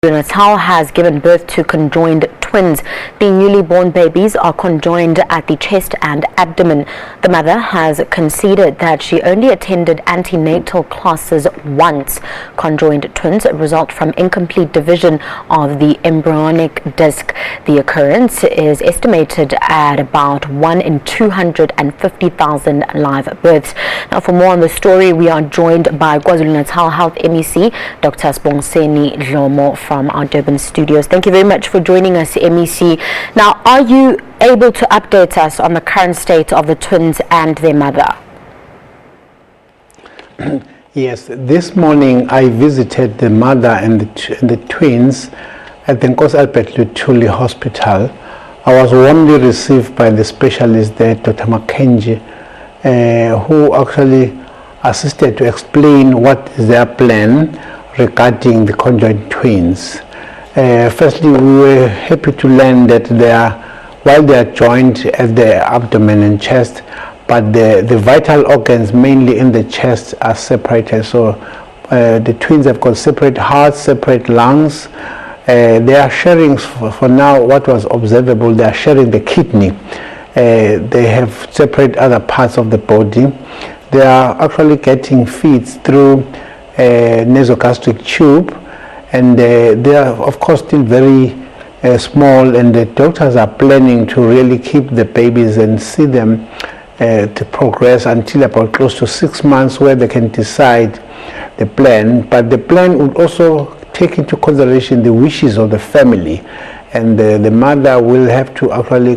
KwaZulu-Natal has given birth to conjoined twins. The newly born babies are conjoined at the chest and abdomen. The mother has conceded that she only attended ante-natal classes once. Conjoined twins result from incomplete division of the embryonic disc. The occurrence is estimated at about 1 in 250,000 live births. Now, for more on the story, we are joined by KwaZulu-Natal Health MEC, Dr. Sibongiseni Dhlomo from our Durban studios. Thank you very much for joining us, MEC. Now, are you able to update us on the current state of the twins and their mother? Yes, this morning I visited the mother and the twins at the KwaZulu-Natal Hospital. I was warmly received by the specialist there, Dr. Mackenzie, who actually assisted to explain what is their plan regarding the conjoined twins. Firstly, we were happy to learn that while they are joined at the abdomen and chest, but the vital organs, mainly in the chest, are separated. So the twins have got separate hearts, separate lungs. They are sharing, for now, what was observable, they are sharing the kidney. They have separate other parts of the body. They are actually getting feeds through a nasogastric tube, and they are of course still very small, and the doctors are planning to really keep the babies and see them to progress until about close to 6 months, where they can decide the plan. But the plan would also take into consideration the wishes of the family, and the mother will have to actually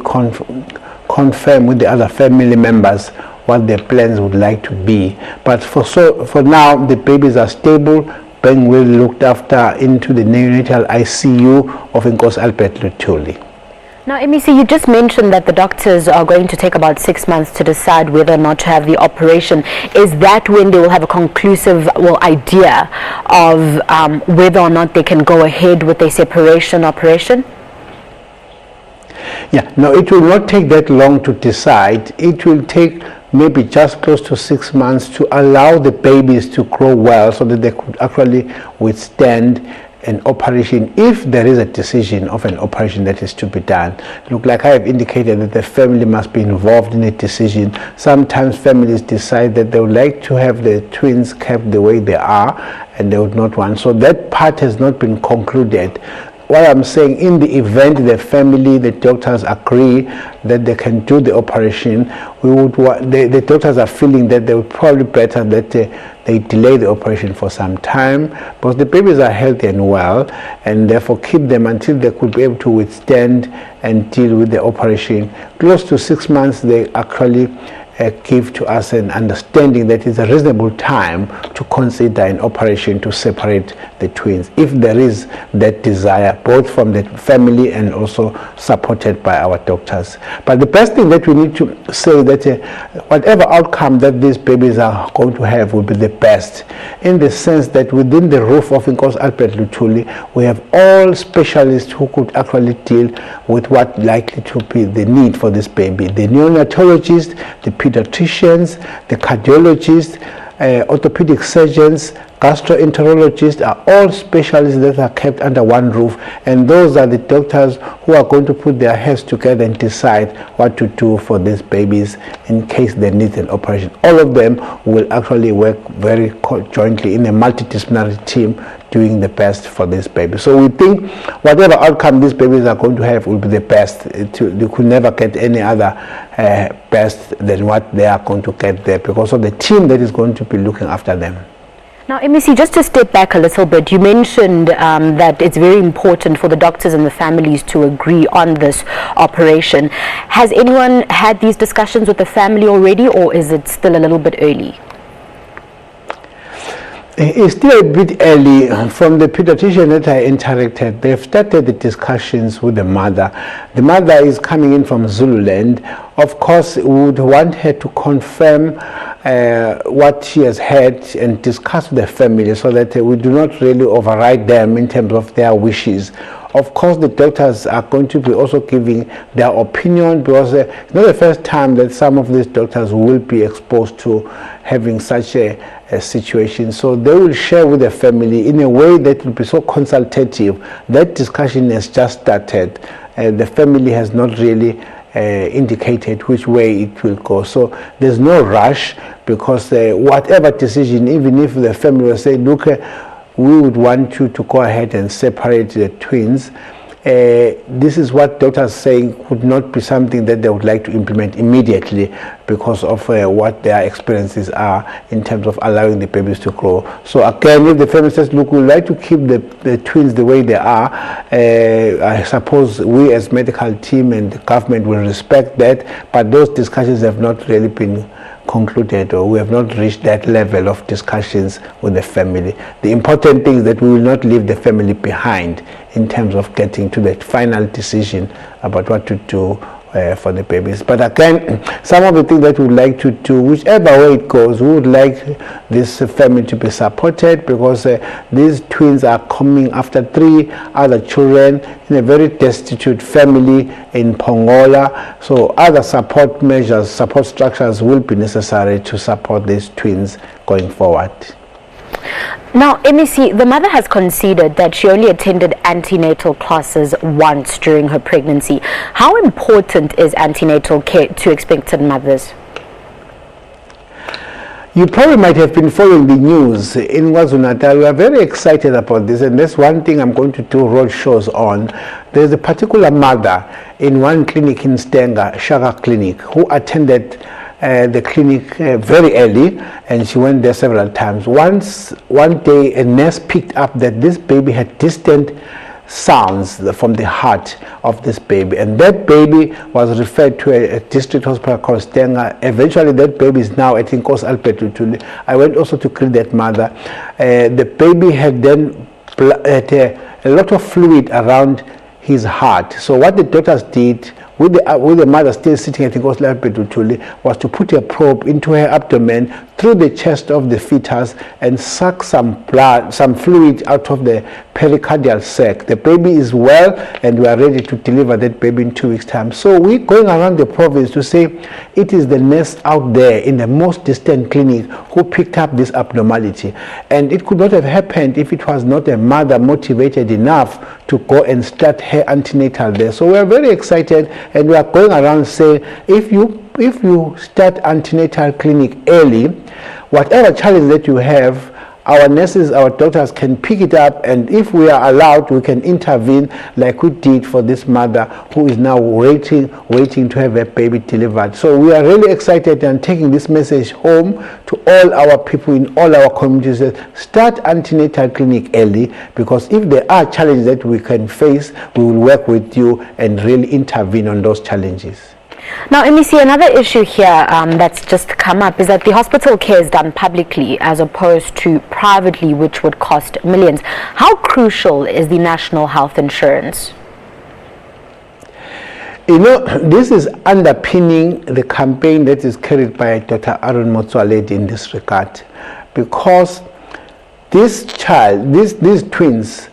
confirm with the other family members what their plans would like to be. But for now, the babies are stable, being well looked after into the neonatal ICU of KwaZulu-Natal. Now, MEC, you just mentioned that the doctors are going to take about 6 months to decide whether or not to have the operation. Is that when they will have a conclusive idea of whether or not they can go ahead with a separation operation? Yeah, no, it will not take that long to decide. It will take maybe just close to 6 months to allow the babies to grow well, so that they could actually withstand an operation if there is a decision of an operation that is to be done. Look, like I have indicated, that the family must be involved in a decision. Sometimes families decide that they would like to have the twins kept the way they are, and they would not want. So that part has not been concluded. What I'm saying, in the event the family, the doctors agree that they can do the operation, the doctors are feeling that they would probably better that they delay the operation for some time, because the babies are healthy and well, and therefore keep them until they could be able to withstand and deal with the operation. Close to 6 months, they actually give to us an understanding that it's a reasonable time to consider an operation to separate the twins, if there is that desire, both from the family and also supported by our doctors. But the best thing that we need to say that whatever outcome that these babies are going to have will be the best, in the sense that within the roof of KwaZulu-Natal, we have all specialists who could actually deal with what likely to be the need for this baby. The neonatologist, the pediatricians, the cardiologists, orthopedic surgeons, gastroenterologists are all specialists that are kept under one roof, and those are the doctors who are going to put their heads together and decide what to do for these babies in case they need an operation. All of them will actually work very jointly in a multidisciplinary team, doing the best for this baby. So we think whatever outcome these babies are going to have will be the best. You could never get any other best than what they are going to get there, because of the team that is going to be looking after them. Now, MEC, just to step back a little bit, you mentioned that it's very important for the doctors and the families to agree on this operation. Has anyone had these discussions with the family already, or is it still a little bit early? It's still a bit early. From the pediatrician that I interacted, they've started the discussions with the mother. The mother is coming in from Zululand. Of course, we would want her to confirm what she has heard and discuss with the family, so that we do not really override them in terms of their wishes. Of course, the doctors are going to be also giving their opinion, because it's not the first time that some of these doctors will be exposed to having such a situation. So they will share with the family in a way that will be so consultative. That discussion has just started. The family has not really indicated which way it will go. So there's no rush, because whatever decision, even if the family will say, look, we would want you to go ahead and separate the twins, this is what doctors are saying would not be something that they would like to implement immediately, because of what their experiences are in terms of allowing the babies to grow. So again, if the family says, look, we'd like to keep the twins the way they are, I suppose we as medical team and the government will respect that, but those discussions have not really been concluded, or we have not reached that level of discussions with the family. The important thing is that we will not leave the family behind in terms of getting to that final decision about what to do for the babies. But again, some of the things that we would like to do, whichever way it goes, we would like this family to be supported, because these twins are coming after 3 other children in a very destitute family in Pongola. So other support measures, support structures will be necessary to support these twins going forward. Now, MEC, the mother has conceded that she only attended antenatal classes once during her pregnancy. How important is antenatal care to expectant mothers? You probably might have been following the news in KwaZulu-Natal. We are very excited about this, and that's one thing I'm going to do road shows on. There's a particular mother in one clinic in Stenga, Shaka Clinic, who attended the clinic very early, and she went there several times. One day a nurse picked up that this baby had distant sounds from the heart of this baby, and that baby was referred to a district hospital called Stenga. Eventually that baby is now at Inkosi Albert Luthuli. I went also to greet that mother. The baby had then a lot of fluid around his heart. So what the doctors did, with the mother still sitting at Inkosi Albert Luthuli, was to put a probe into her abdomen through the chest of the fetus and suck some blood, some fluid out of the pericardial sac. The baby is well, and we are ready to deliver that baby in 2 weeks' time. So we're going around the province to say it is the nurse out there in the most distant clinic who picked up this abnormality. And it could not have happened if it was not a mother motivated enough to go and start her antenatal there. So we are very excited, and we are going around saying, if you start antenatal clinic early, whatever challenge that you have, our nurses, our doctors can pick it up, and if we are allowed, we can intervene like we did for this mother who is now waiting to have a baby delivered. So we are really excited and taking this message home to all our people in all our communities. Start antenatal clinic early, because if there are challenges that we can face, we will work with you and really intervene on those challenges. Now, MEC, another issue here that's just come up is that the hospital care is done publicly as opposed to privately, which would cost millions. How crucial is the national health insurance? You know, this is underpinning the campaign that is carried by Dr. Aaron Motsoaledi in this regard, because this child, these twins,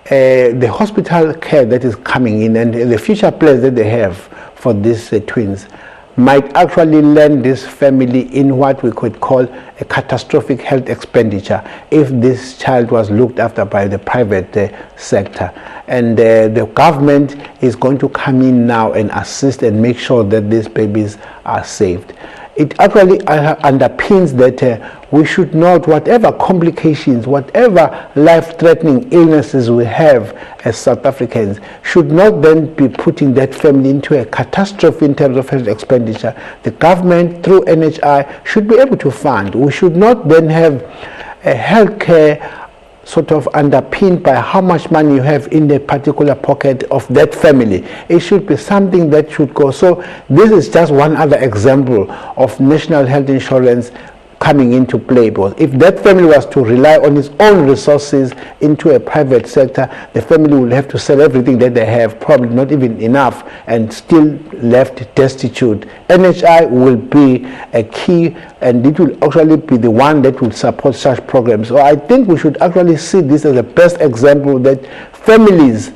the hospital care that is coming in and the future plans that they have for these twins might actually land this family in what we could call a catastrophic health expenditure if this child was looked after by the private sector. And the government is going to come in now and assist and make sure that these babies are saved. It actually underpins that we should not, whatever complications, whatever life-threatening illnesses we have as South Africans, should not then be putting that family into a catastrophe in terms of health expenditure. The government, through NHI, should be able to fund. We should not then have a healthcare sort of underpinned by how much money you have in the particular pocket of that family. It should be something that should go. So this is just one other example of national health insurance coming into play. But if that family was to rely on its own resources into a private sector, the family will have to sell everything that they have, probably not even enough, and still left destitute. NHI will be a key, and it will actually be the one that will support such programs. So I think we should actually see this as the best example that families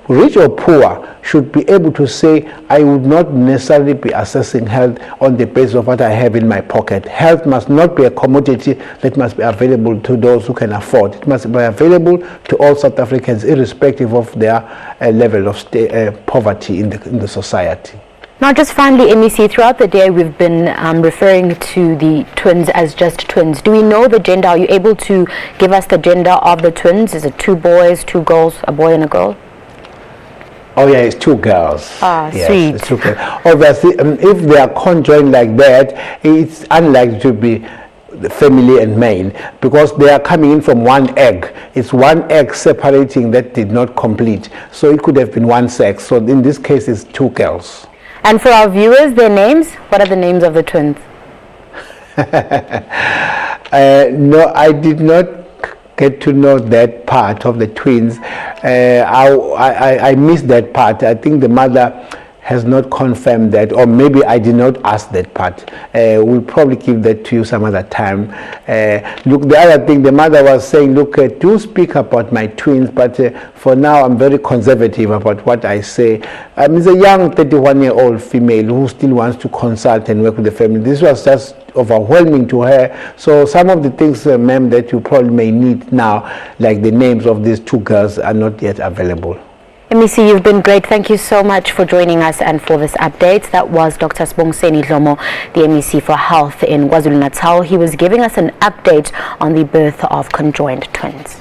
rich or poor, should be able to say, I would not necessarily be assessing health on the basis of what I have in my pocket. Health must not be a commodity that must be available to those who can afford. It must be available to all South Africans, irrespective of their level of poverty in the society. Now, just finally, MEC, throughout the day we've been referring to the twins as just twins. Do we know the gender? Are you able to give us the gender of the twins? Is it 2 boys, 2 girls, a boy and a girl? Oh yeah, it's 2 girls. Ah, yes, sweet. It's 2 girls. Obviously, if they are conjoined like that, it's unlikely to be the family and male, because they are coming in from one egg. It's one egg separating that did not complete. So it could have been one sex. So in this case, it's 2 girls. And for our viewers, their names? What are the names of the twins? No, I did not get to know that part of the twins. I missed that part. I think the mother has not confirmed that, or maybe I did not ask that part. We'll probably give that to you some other time. Look, the other thing, the mother was saying, look, do speak about my twins, but for now I'm very conservative about what I say. It's a young 31-year-old female who still wants to consult and work with the family. This was just overwhelming to her. So some of the things, ma'am, that you probably may need now, like the names of these 2 girls, are not yet available. MEC, you've been great. Thank you so much for joining us and for this update. That was Dr. Sibongiseni Dhlomo, the MEC for Health in KwaZulu-Natal. He was giving us an update on the birth of conjoined twins.